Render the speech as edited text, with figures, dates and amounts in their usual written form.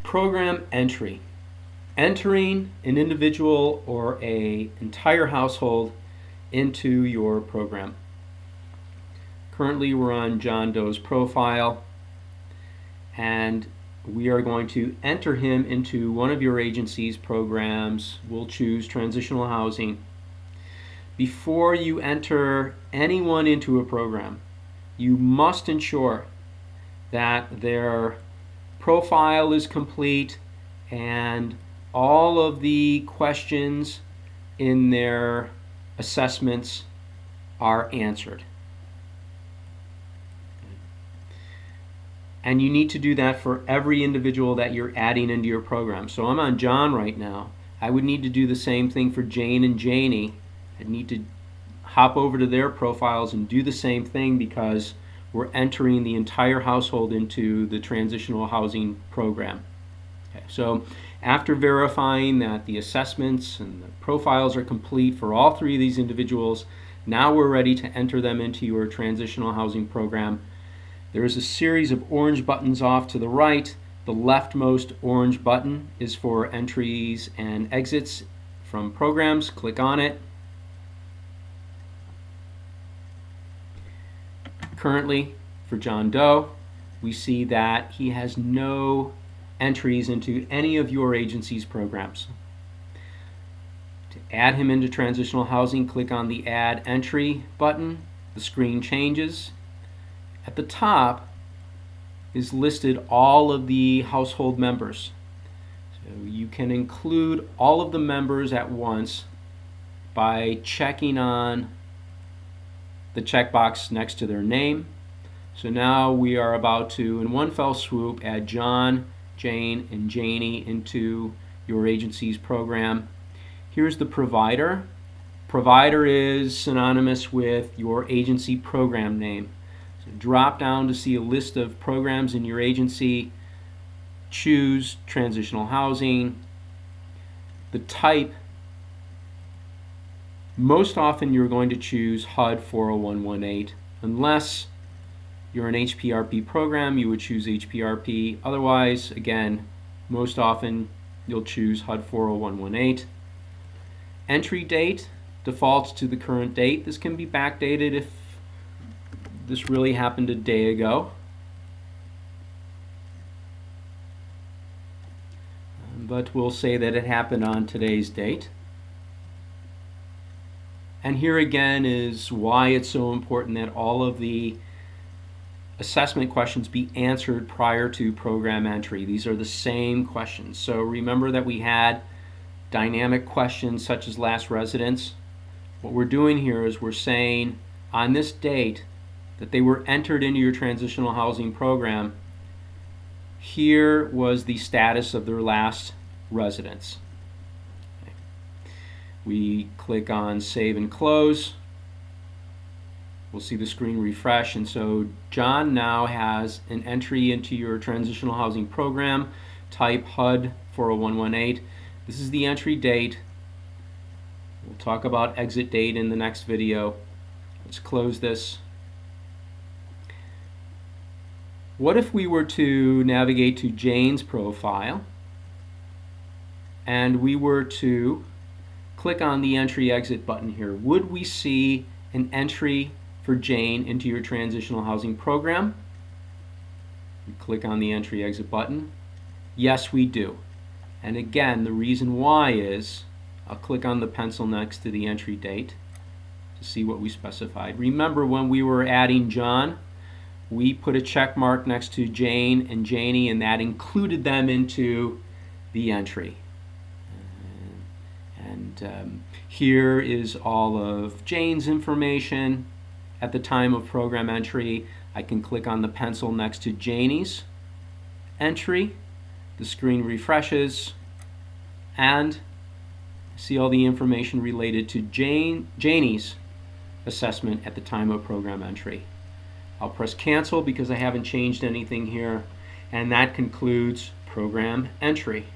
Program entry. Entering an individual or an entire household into your program. Currently we're on John Doe's profile, and we are going to enter him into one of your agency's programs. We'll choose transitional housing. Before you enter anyone into a program, you must ensure that their profile is complete and all of the questions in their assessments are answered. And you need to do that for every individual that you're adding into your program. So I'm on John right now. I would need to do the same thing for Jane and Janie. I'd need to hop over to their profiles and do the same thing because we're entering the entire household into the transitional housing program. Okay, so after verifying that the assessments and the profiles are complete for all three of these individuals, now we're ready to enter them into your transitional housing program. There is a series of orange buttons off to the right. The leftmost orange button is for entries and exits from programs. Click on it. Currently, for John Doe, we see that he has no entries into any of your agency's programs. To add him into transitional housing, click on the Add Entry button. The screen changes. At the top is listed all of the household members. So you can include all of the members at once by checking on the checkbox next to their name. So now we are about to, in one fell swoop, add John, Jane, and Janie into your agency's program. Here's the provider. Provider is synonymous with your agency program name. So drop down to see a list of programs in your agency. Choose transitional housing. The type, most often you're going to choose HUD 40118. Unless you're an HPRP program, you would choose HPRP. Otherwise, again, most often you'll choose HUD 40118. Entry date defaults to the current date. This can be backdated if this really happened a day ago. But we'll say that it happened on today's date. And here again is why it's so important that all of the assessment questions be answered prior to program entry. These are the same questions. So remember that we had dynamic questions such as last residence. What we're doing here is we're saying on this date that they were entered into your transitional housing program, here was the status of their last residence. We click on Save and Close. We'll see the screen refresh, and so John now has an entry into your transitional housing program, type HUD 40118. This is the entry date. We'll talk about exit date in the next video. Let's close this. What if we were to navigate to Jane's profile and we were to click on the entry exit button here? Would we see an entry for Jane into your transitional housing program? We click on the entry exit button. Yes, we do. And again, the reason why is I'll click on the pencil next to the entry date to see what we specified. Remember when we were adding John, we put a check mark next to Jane and Janie, and that included them into the entry. And here is all of Jane's information. At the time of program entry, I can click on the pencil next to Janie's entry. The screen refreshes and see all the information related to Janie's assessment at the time of program entry. I'll press cancel because I haven't changed anything here, and that concludes program entry.